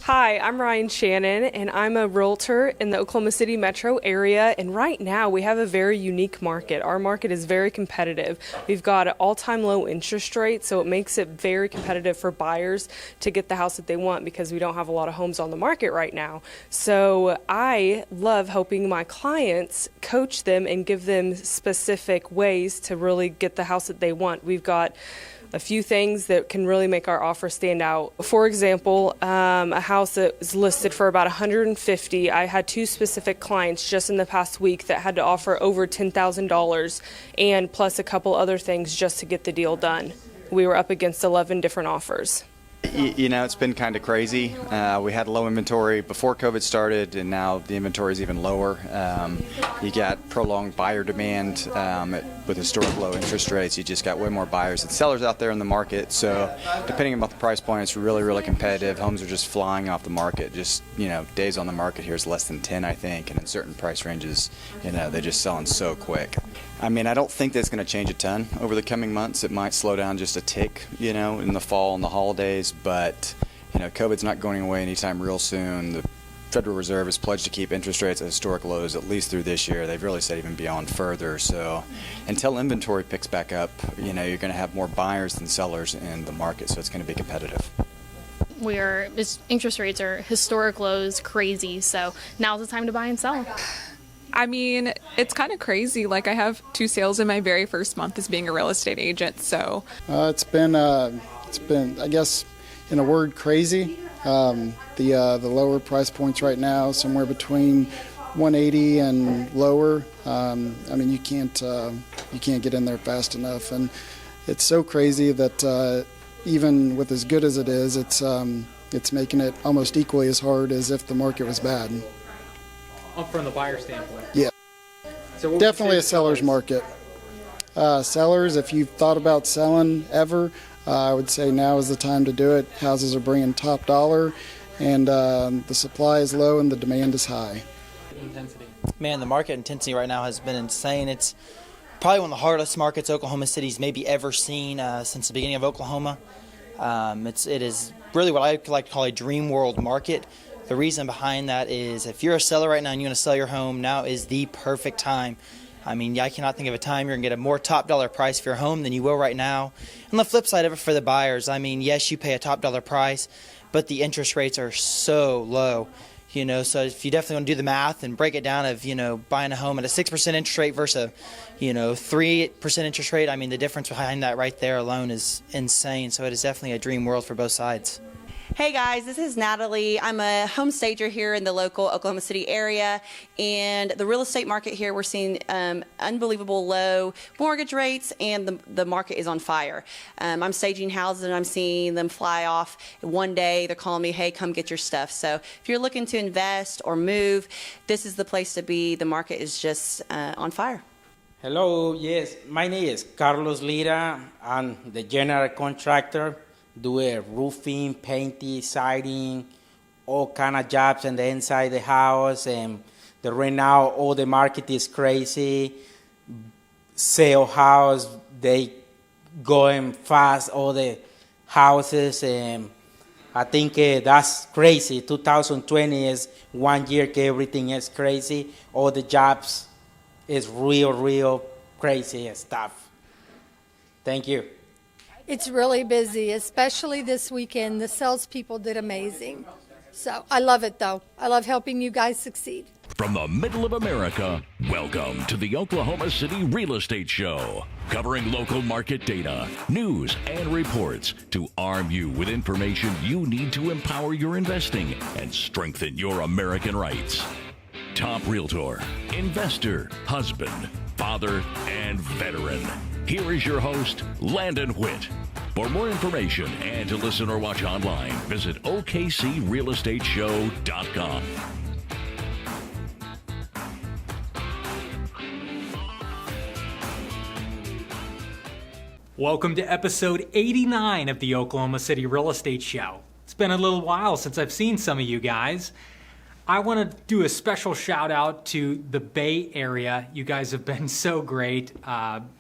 Hi, I'm Ryan Shannon, and I'm a realtor in the Oklahoma City metro area. And right now, we have a very unique market. Our market is very competitive. We've got an all-time low interest rate, so it makes it very competitive for buyers to get the house that they want because we don't have a lot of homes on the market right now. So I love helping my clients coach them and give them specific ways to really get the house that they want. We've got a few things that can really make our offer stand out. For example, a house that is listed for about $150,000. I had two specific clients just in the past week that had to offer over $10,000 and plus a couple other things just to get the deal done. We were up against 11 different offers. You know, it's been kind of crazy. We had low inventory before COVID started, and now the inventory is even lower. You got prolonged buyer demand with historic low interest rates. You just got way more buyers than sellers out there in the market. So depending on the price point, it's really, really competitive. Homes are just flying off the market. Just, you know, days on the market here is less than 10, I think, and in certain price ranges, you know, they're just selling so quick. I mean, I don't think that's going to change a ton over the coming months. It might slow down just a tick, you know, in the fall and the holidays, but, you know, COVID's not going away anytime real soon. The Federal Reserve has pledged to keep interest rates at historic lows at least through this year. They've really said even beyond further. So until inventory picks back up, you know, you're going to have more buyers than sellers in the market, so it's going to be competitive. Interest rates are historic lows, crazy, so now's the time to buy and sell. I mean, it's kind of crazy. Like, I have 2 sales in my very first month as being a real estate agent, so. It's been, I guess, in a word, crazy. The lower price points right now, somewhere between 180 and lower. I mean, you can't get in there fast enough, and it's so crazy that even with as good as it is, it's making it almost equally as hard as if the market was bad. From the buyer standpoint. Yeah. So definitely a seller's market. Sellers, if you've thought about selling ever, I would say now is the time to do it. Houses are bringing top dollar, and the supply is low and the demand is high. Intensity. Man, the market intensity right now has been insane. It's probably one of the hardest markets Oklahoma City's maybe ever seen since the beginning of Oklahoma. It is really what I like to call a dream world market. The reason behind that is if you're a seller right now and you want to sell your home, now is the perfect time. I mean, I cannot think of a time you're going to get a more top dollar price for your home than you will right now. On the flip side of it for the buyers, I mean, yes, you pay a top dollar price, but the interest rates are so low. You know, so if you definitely want to do the math and break it down of, you know, buying a home at a 6% interest rate versus a, 3% interest rate, I mean, the difference behind that right there alone is insane. So it is definitely a dream world for both sides. Hey guys, this is Natalie. I'm a home stager here in the local Oklahoma City area, and the real estate market here, we're seeing unbelievable low mortgage rates, and the market is on fire. I'm staging houses and I'm seeing them fly off. One day they're calling me, hey, come get your stuff. So if you're looking to invest or move, this is the place to be. The market is just on fire. Hello, yes, my name is Carlos Lira. I'm the general contractor. Do a roofing, painting, siding, all kind of jobs on the inside of the house. And right now, all the market is crazy. Sale house, they going fast, all the houses. And I think that's crazy. 2020 is 1 year everything is crazy. All the jobs is real crazy stuff. Thank you. It's really busy, especially this weekend. The salespeople did amazing. So I love it, though. I love helping you guys succeed. From the middle of America, welcome to the Oklahoma City Real Estate Show, covering local market data, news, and reports to arm you with information you need to empower your investing and strengthen your American rights. Top realtor, investor, husband, father, and veteran. Here is your host, Landon Witt. For more information and to listen or watch online, visit okcrealestateshow.com. Welcome to episode 89 of the Oklahoma City Real Estate Show. It's been a little while since I've seen some of you guys. I want to do a special shout out to the Bay Area. You guys have been so great.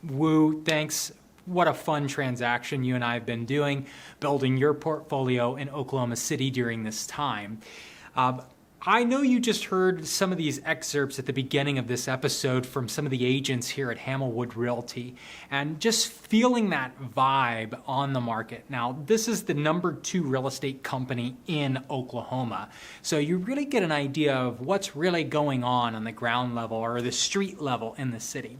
Woo, thanks what a fun transaction you and I have been doing, building your portfolio in Oklahoma City during this time. I know you just heard some of these excerpts at the beginning of this episode from some of the agents here at Hamilwood Realty, and just feeling that vibe on the market. Now, this is the #2 real estate company in Oklahoma, so you really get an idea of what's really going on the ground level or the street level in the city.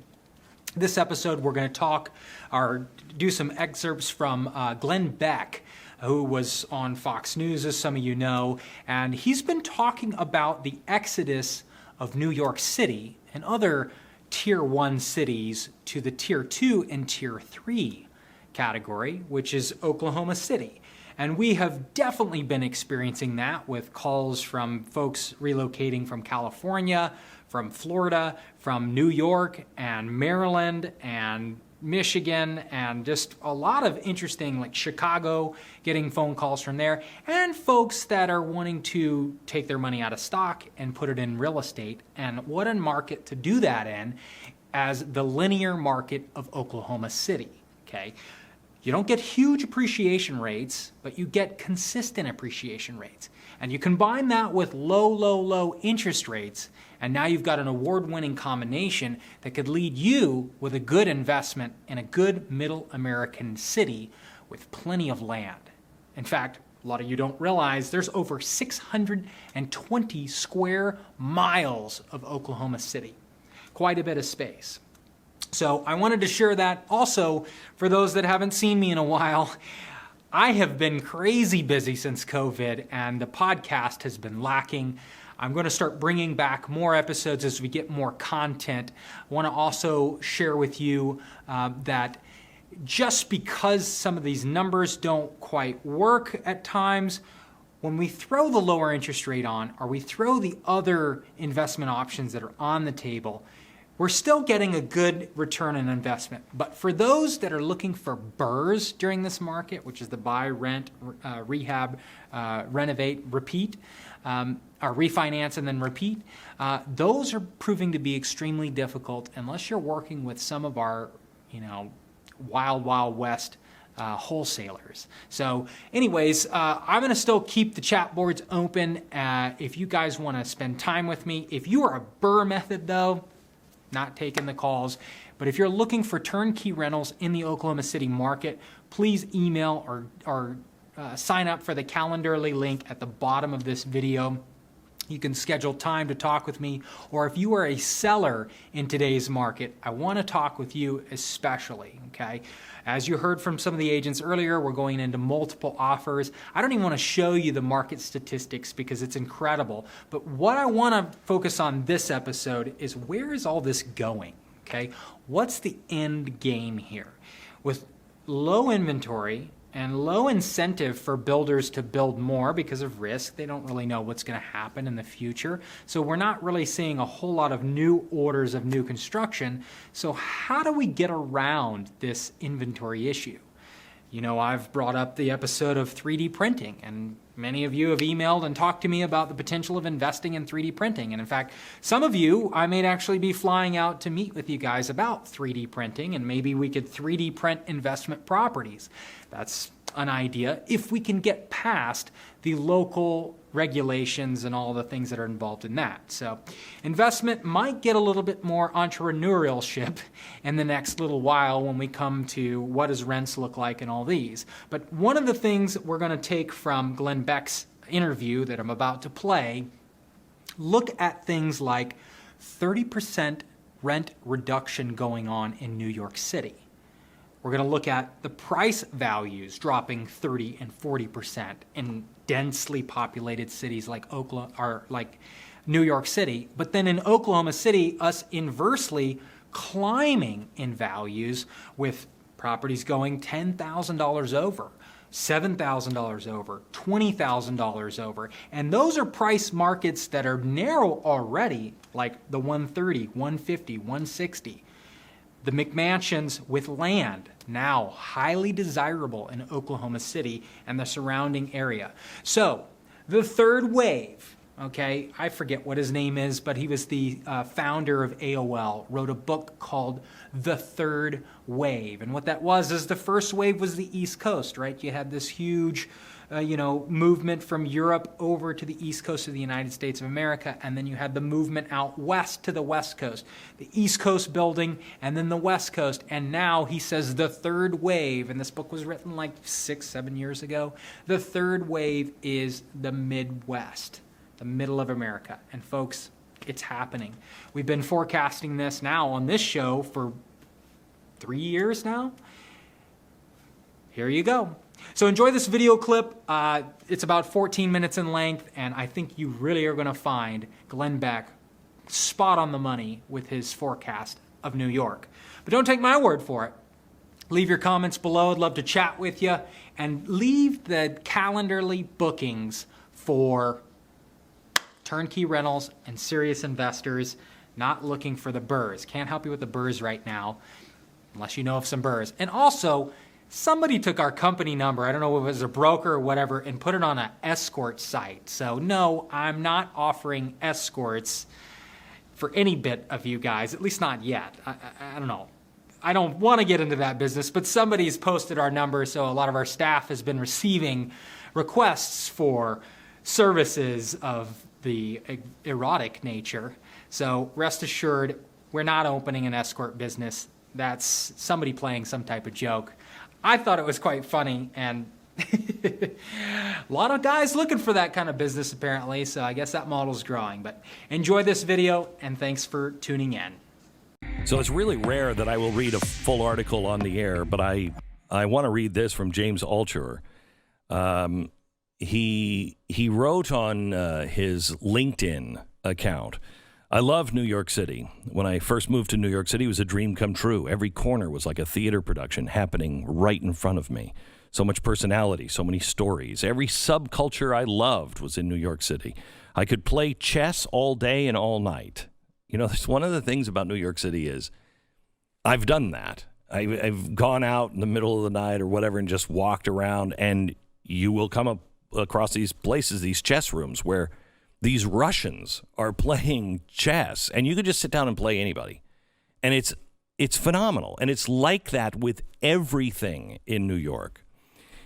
This episode, we're going to talk or do some excerpts from Glen Beck, who was on Fox News, as some of you know, and he's been talking about the exodus of New York City and other Tier 1 cities to the Tier 2 and Tier 3 category, which is Oklahoma City. And we have definitely been experiencing that with calls from folks relocating from California, from Florida, from New York and Maryland and Michigan, and just a lot of interesting, like Chicago, getting phone calls from there, and folks that are wanting to take their money out of stock and put it in real estate. And what a market to do that in, as the linear market of Oklahoma City, okay? You don't get huge appreciation rates, but you get consistent appreciation rates. And you combine that with low interest rates, and now you've got an award-winning combination that could lead you with a good investment in a good middle American city with plenty of land. In fact, a lot of you don't realize there's over 620 square miles of Oklahoma City. Quite a bit of space. So I wanted to share that. Also, for those that haven't seen me in a while, I have been crazy busy since COVID, and the podcast has been lacking. I'm going to start bringing back more episodes as we get more content. I want to also share with you that just because some of these numbers don't quite work at times, when we throw the lower interest rate on, or we throw the other investment options that are on the table, we're still getting a good return on investment. But for those that are looking for BRRRRs during this market, which is the buy, rent, rehab, renovate, repeat, or refinance and then repeat, those are proving to be extremely difficult unless you're working with some of our, wild west wholesalers. So anyways, I'm going to still keep the chat boards open if you guys want to spend time with me. If you are a BRRRR method though, not taking the calls, but if you're looking for turnkey rentals in the Oklahoma City market, please email or sign up for the Calendarly link at the bottom of this video. You can schedule time to talk with me, or if you are a seller in today's market, I want to talk with you especially, okay? As you heard from some of the agents earlier, we're going into multiple offers. I don't even want to show you the market statistics because it's incredible, but what I want to focus on this episode is where is all this going, okay? What's the end game here? With low inventory and low incentive for builders to build more because of risk. They don't really know what's going to happen in the future. So we're not really seeing a whole lot of new orders of new construction. So how do we get around this inventory issue? I've brought up the episode of 3D printing, and many of you have emailed and talked to me about the potential of investing in 3D printing. And in fact, some of you, I may actually be flying out to meet with you guys about 3D printing, and maybe we could 3D print investment properties. That's an idea if we can get past the local regulations and all the things that are involved in that. So investment might get a little bit more entrepreneurship in the next little while when we come to what does rents look like and all these. But one of the things we're going to take from Glen Beck's interview that I'm about to play, look at things like 30% rent reduction going on in New York City. We're going to look at the price values dropping 30 and 40% in densely populated cities like New York City. But then in Oklahoma City, us inversely climbing in values with properties going $10,000 over, $7,000 over, $20,000 over. And those are price markets that are narrow already, like the 130, 150, 160. The McMansions with land, now highly desirable in Oklahoma City and the surrounding area. So the third wave okay? I forget what his name is, but he was the founder of AOL, wrote a book called The Third Wave. And what that was is the first wave was the East Coast, right? You had this huge movement from Europe over to the East Coast of the United States of America, and then you had the movement out west to the West Coast, the East Coast building, and then the West Coast, and now he says the third wave, and this book was written like 6-7 years ago. The third wave is the Midwest, the middle of America, and folks, it's happening. We've been forecasting this now on this show for 3 years now. Here you go. So enjoy this video clip. It's about 14 minutes in length, and I think you really are going to find Glen Beck spot on the money with his forecast of New York. But don't take my word for it. Leave your comments below. I'd love to chat with you. And leave the calendarly bookings for turnkey rentals and serious investors not looking for the burrs. Can't help you with the burrs right now, unless you know of some burrs. And also, somebody took our company number, I don't know if it was a broker or whatever, and put it on an escort site. So no, I'm not offering escorts for any bit of you guys, at least not yet. I don't know. I don't want to get into that business, but somebody's posted our number, so a lot of our staff has been receiving requests for services of the erotic nature. So rest assured, we're not opening an escort business. That's somebody playing some type of joke. I thought it was quite funny, and a lot of guys looking for that kind of business apparently, so I guess that model's growing. But enjoy this video, and thanks for tuning in. So it's really rare that I will read a full article on the air, but I want to read this from James Altucher. He wrote on his LinkedIn account, "I love New York City. When I first moved to New York City, it was a dream come true. Every corner was like a theater production happening right in front of me. So much personality, so many stories. Every subculture I loved was in New York City. I could play chess all day and all night." You know, that's one of the things about New York City is I've done that. I've gone out in the middle of the night or whatever and just walked around, and you will come up across these places, these chess rooms where these Russians are playing chess, and you could just sit down and play anybody. And it's phenomenal. And it's like that with everything in New York.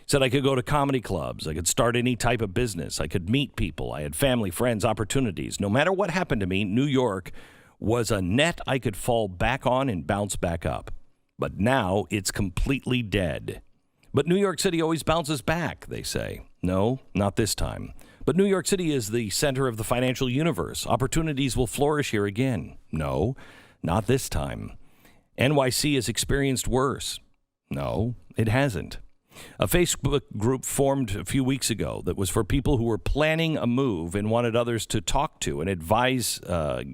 Said I could go to comedy clubs. I could start any type of business. I could meet people. I had family, friends, opportunities. No matter what happened to me, New York was a net I could fall back on and bounce back up. But now it's completely dead. But New York City always bounces back, they say. No, not this time. But New York City is the center of the financial universe. Opportunities will flourish here again. No, not this time. NYC has experienced worse. No, it hasn't. A Facebook group formed a few weeks ago that was for people who were planning a move and wanted others to talk to and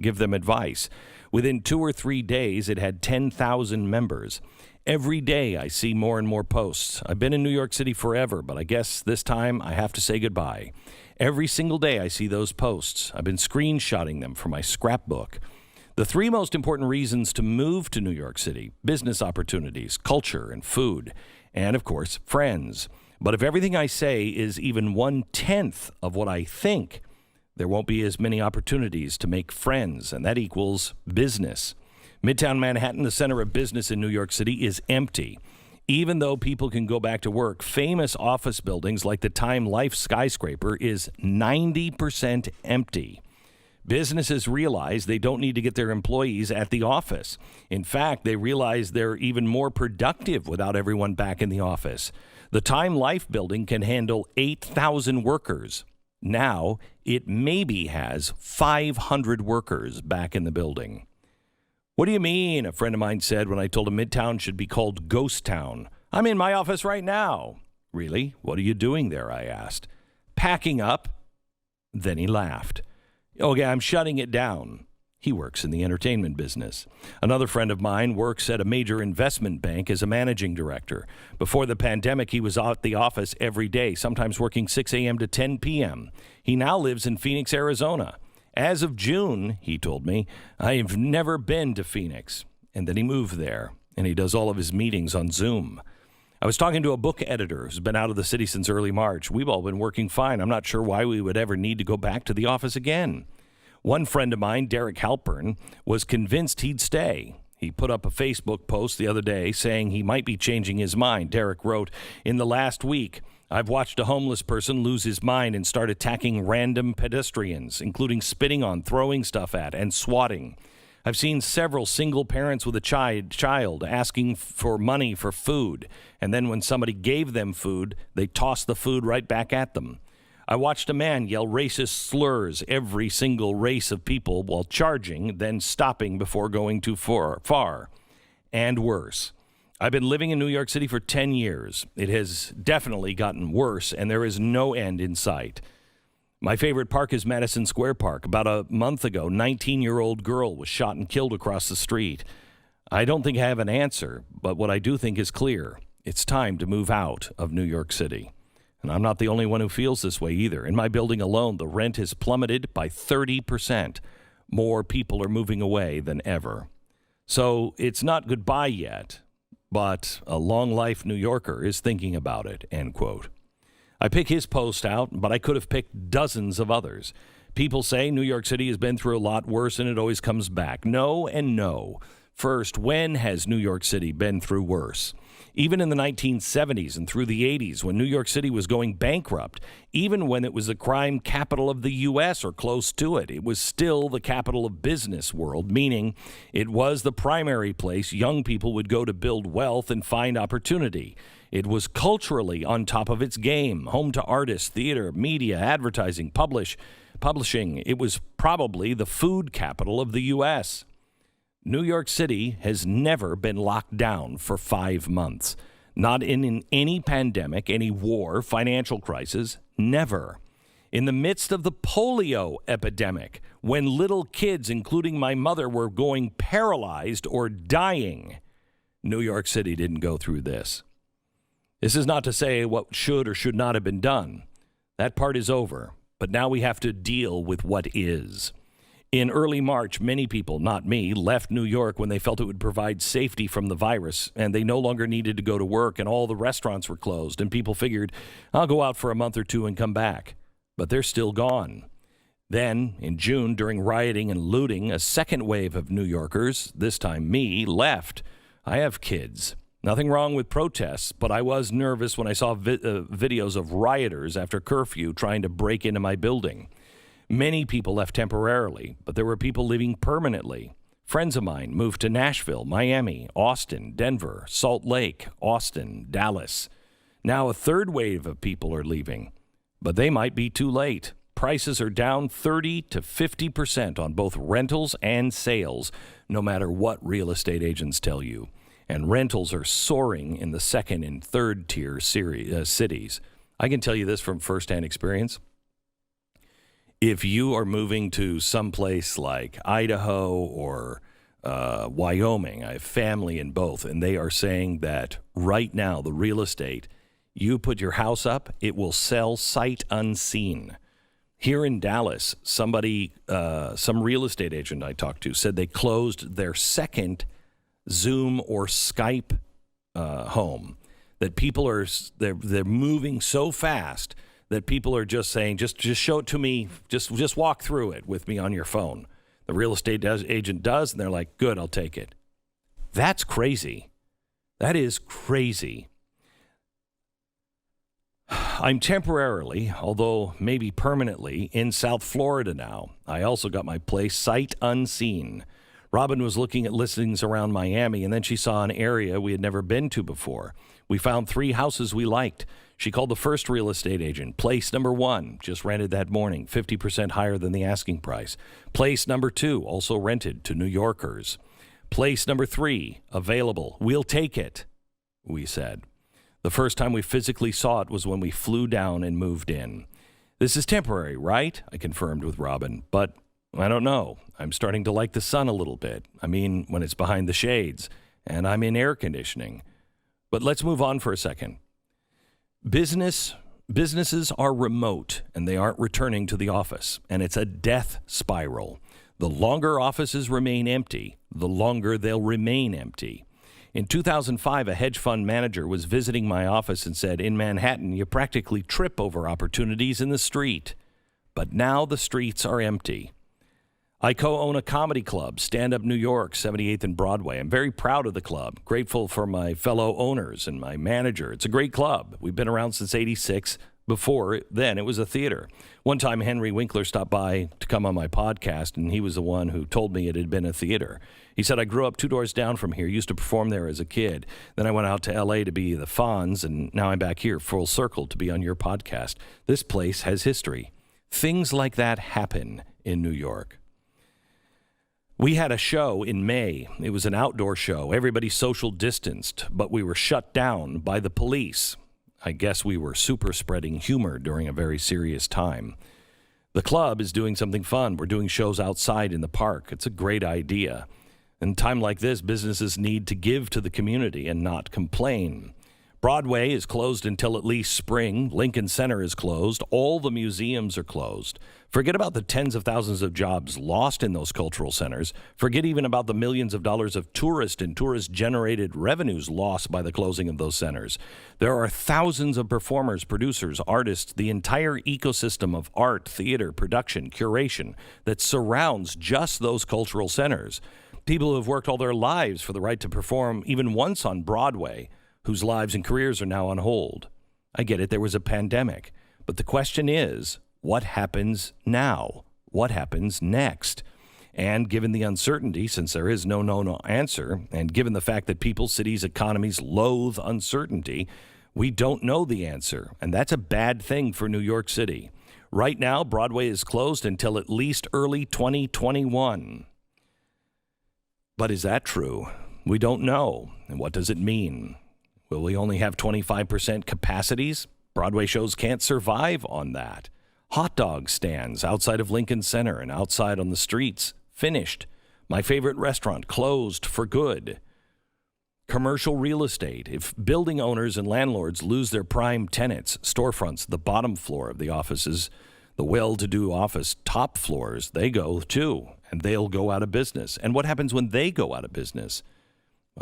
give them advice. Within 2 or 3 days, it had 10,000 members. Every day I see more and more posts. I've been in New York City forever, but I guess this time I have to say goodbye. Every single day I see those posts. I've been screenshotting them from my scrapbook. The 3 most important reasons to move to New York City: business opportunities, culture, and food, and, of course, friends. But if everything I say is even 1/10 of what I think, there won't be as many opportunities to make friends, and that equals business. Midtown Manhattan, the center of business in New York City, is empty. Even though people can go back to work, famous office buildings like the Time Life skyscraper is 90% empty. Businesses realize they don't need to get their employees at the office. In fact, they realize they're even more productive without everyone back in the office. The Time Life building can handle 8,000 workers. Now, it maybe has 500 workers back in the building. "What do you mean?" a friend of mine said when I told him Midtown should be called Ghost Town. "I'm in my office right now." "Really? What are you doing there?" I asked. "Packing up." Then he laughed. "Okay, I'm shutting it down." He works in the entertainment business. Another friend of mine works at a major investment bank as a managing director. Before the pandemic, he was at the office every day, sometimes working 6 a.m. to 10 p.m. He now lives in Phoenix, Arizona. As of June, he told me, "I've never been to Phoenix." And then he moved there, and he does all of his meetings on Zoom. I was talking to a book editor who's been out of the city since early March. We've all been working fine. I'm not sure why we would ever need to go back to the office again. One friend of mine, Derek Halpern, was convinced he'd stay. He put up a Facebook post the other day saying he might be changing his mind. Derek wrote, "In the last week, I've watched a homeless person lose his mind and start attacking random pedestrians, including spitting on, throwing stuff at, and swatting. I've seen several single parents with a child asking for money for food, and then when somebody gave them food, they tossed the food right back at them. I watched a man yell racist slurs every single race of people while charging, then stopping before going too far. And worse. I've been living in New York City for 10 years. It has definitely gotten worse, and there is no end in sight. My favorite park is Madison Square Park. About a month ago, 19-year-old girl was shot and killed across the street. I don't think I have an answer, but what I do think is clear. It's time to move out of New York City. And I'm not the only one who feels this way either. In my building alone, the rent has plummeted by 30%. More people are moving away than ever. So it's not goodbye yet, but a long-life New Yorker is thinking about it," end quote. I pick his post out, but I could have picked dozens of others. People say New York City has been through a lot worse and it always comes back. No and no. First, when has New York City been through worse? Even in the 1970s and through the 80s, when New York City was going bankrupt, even when it was the crime capital of the U.S. or close to it, it was still the capital of business world, meaning it was the primary place young people would go to build wealth and find opportunity. It was culturally on top of its game, home to artists, theater, media, advertising, publishing. It was probably the food capital of the U.S. New York City has never been locked down for 5 months. Not in any pandemic, any war, financial crisis, never. In the midst of the polio epidemic, when little kids, including my mother, were going paralyzed or dying, New York City didn't go through this. This is not to say what should or should not have been done. That part is over, but now we have to deal with what is. In early March, many people, not me, left New York when they felt it would provide safety from the virus, and they no longer needed to go to work, and all the restaurants were closed, and people figured, I'll go out for a month or two and come back. But they're still gone. Then, in June, during rioting and looting, a second wave of New Yorkers, this time me, left. I have kids. Nothing wrong with protests, but I was nervous when I saw videos of rioters after curfew trying to break into my building. Many people left temporarily, but there were people leaving permanently. Friends of mine moved to Nashville, Miami, Austin, Denver, Salt Lake, Austin, Dallas. Now a third wave of people are leaving, but they might be too late. Prices are down 30 to 50% on both rentals and sales, no matter what real estate agents tell you. And rentals are soaring in the second and third tier cities. I can tell you this from firsthand experience. If you are moving to someplace like Idaho or Wyoming, I have family in both, and they are saying that right now the real estate, you put your house up, it will sell sight unseen. Here in Dallas, some real estate agent I talked to said they closed their second Zoom or Skype home. That people are they're moving so fast that people are just saying, just show it to me, just walk through it with me on your phone. The real estate agent does, and they're like, good, I'll take it. That's crazy. That is crazy. I'm temporarily, although maybe permanently, in South Florida now. I also got my place sight unseen. Robin was looking at listings around Miami, and then she saw an area we had never been to before. We found 3 houses we liked. She called the first real estate agent. Place number 1, just rented that morning, 50% higher than the asking price. Place number 2, also rented to New Yorkers. Place number 3, available. We'll take it, we said. The first time we physically saw it was when we flew down and moved in. This is temporary, right? I confirmed with Robin, but I don't know. I'm starting to like the sun a little bit. I mean, when it's behind the shades, and I'm in air conditioning. But let's move on for a second. Businesses are remote, and they aren't returning to the office, and it's a death spiral. The longer offices remain empty, the longer they'll remain empty. In 2005, a hedge fund manager was visiting my office and said, in Manhattan, you practically trip over opportunities in the street. But now the streets are empty. I co-own a comedy club, Stand Up New York, 78th and Broadway. I'm very proud of the club, grateful for my fellow owners and my manager. It's a great club. We've been around since '86. Before then, it was a theater. One time, Henry Winkler stopped by to come on my podcast, and he was the one who told me it had been a theater. He said, I grew up 2 doors down from here, used to perform there as a kid. Then I went out to L.A. to be the Fonz, and now I'm back here, full circle, to be on your podcast. This place has history. Things like that happen in New York. We had a show in May. It was an outdoor show. Everybody social distanced, but we were shut down by the police. I guess we were super spreading humor during a very serious time. The club is doing something fun. We're doing shows outside in the park. It's a great idea. In a time like this, businesses need to give to the community and not complain. Broadway is closed until at least spring. Lincoln Center is closed. All the museums are closed. Forget about the tens of thousands of jobs lost in those cultural centers. Forget even about the millions of dollars of tourist and tourist-generated revenues lost by the closing of those centers. There are thousands of performers, producers, artists, the entire ecosystem of art, theater, production, curation that surrounds just those cultural centers. People who have worked all their lives for the right to perform even once on Broadway, whose lives and careers are now on hold. I get it, there was a pandemic. But the question is, what happens now? What happens next? And given the uncertainty, since there is no known answer, and given the fact that people, cities, economies loathe uncertainty, we don't know the answer. And that's a bad thing for New York City. Right now, Broadway is closed until at least early 2021. But is that true? We don't know. And what does it mean? Will we only have 25% capacities? Broadway shows can't survive on that. Hot dog stands outside of Lincoln Center and outside on the streets, finished. My favorite restaurant closed for good. Commercial real estate. If building owners and landlords lose their prime tenants, storefronts, the bottom floor of the offices, the well-to-do office top floors, they go too, and they'll go out of business. And what happens when they go out of business?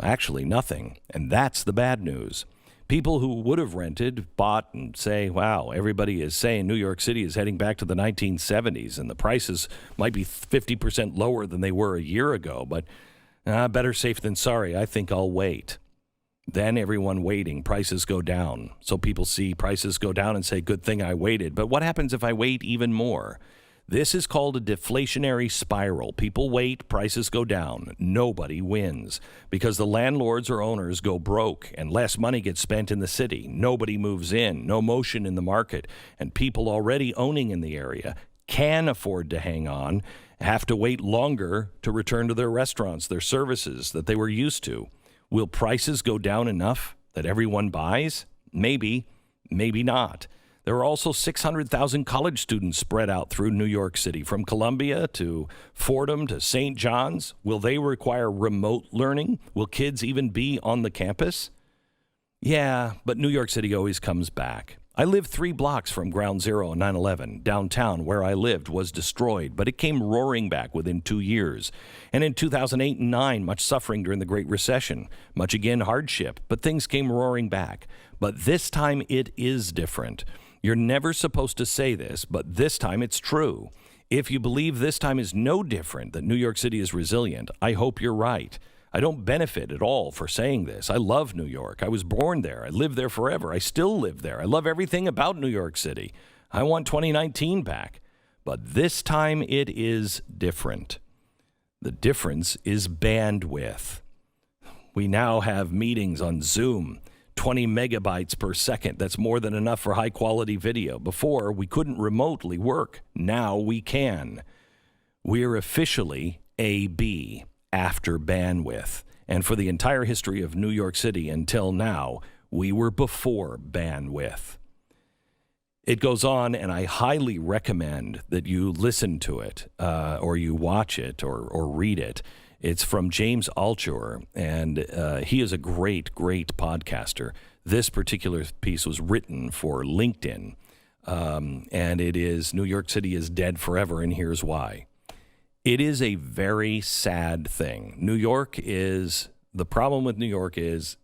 Actually, nothing. And that's the bad news. People who would have rented, bought, and say, wow, everybody is saying New York City is heading back to the 1970s, and the prices might be 50% lower than they were a year ago, but better safe than sorry. I think I'll wait. Then everyone waiting, prices go down. So people see prices go down and say, good thing I waited. But what happens if I wait even more? This is called a deflationary spiral. People wait, prices go down. Nobody wins because the landlords or owners go broke and less money gets spent in the city. Nobody moves in, no motion in the market, and people already owning in the area can afford to hang on, have to wait longer to return to their restaurants, their services that they were used to. Will prices go down enough that everyone buys? Maybe, maybe not. There are also 600,000 college students spread out through New York City, from Columbia to Fordham to St. John's. Will they require remote learning? Will kids even be on the campus? Yeah, but New York City always comes back. I lived 3 blocks from Ground Zero on 9/11. Downtown, where I lived, was destroyed, but it came roaring back within 2 years. And in 2008 and 9, much suffering during the Great Recession, much again hardship, but things came roaring back. But this time it is different. You're never supposed to say this, but this time it's true. If you believe this time is no different, that New York City is resilient, I hope you're right. I don't benefit at all for saying this. I love New York. I was born there. I lived there forever. I still live there. I love everything about New York City. I want 2019 back. But this time it is different. The difference is bandwidth. We now have meetings on Zoom. 20 megabytes per second. That's more than enough for high-quality video. Before, we couldn't remotely work. Now we can. We're officially AB, after bandwidth. And for the entire history of New York City until now, we were before bandwidth. It goes on, and I highly recommend that you listen to it, or you watch it, or read it. It's from James Altucher, and he is a great, great podcaster. This particular piece was written for LinkedIn, and it is New York City is dead forever, and here's why. It is a very sad thing. New York is The problem with New York is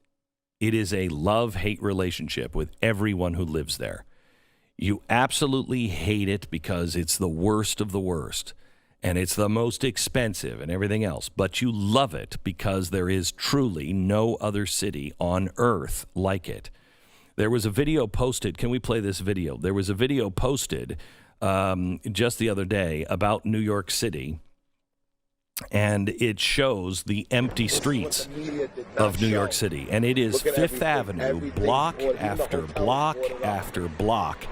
it is a love-hate relationship with everyone who lives there. You absolutely hate it because it's the worst of the worst, and it's the most expensive and everything else. But you love it because there is truly no other city on earth like it. There was a video posted. Can we play this video? There was a video posted just the other day about New York City, and it shows the empty streets of New York City. And it is Fifth Avenue, block after block after block.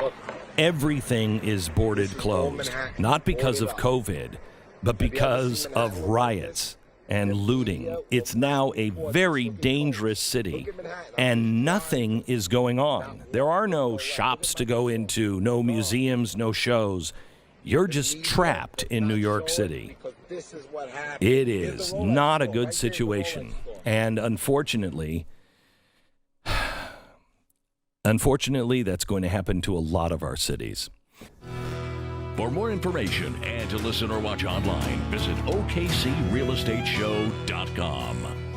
Everything is boarded closed, not because of COVID, but because of riots and looting. It's now a very dangerous city, and nothing is going on. There are no shops to go into, no museums, no shows. You're just trapped in New York City. It is not a good situation, and unfortunately, that's going to happen to a lot of our cities. For more information and to listen or watch online, visit OKCRealEstateShow.com.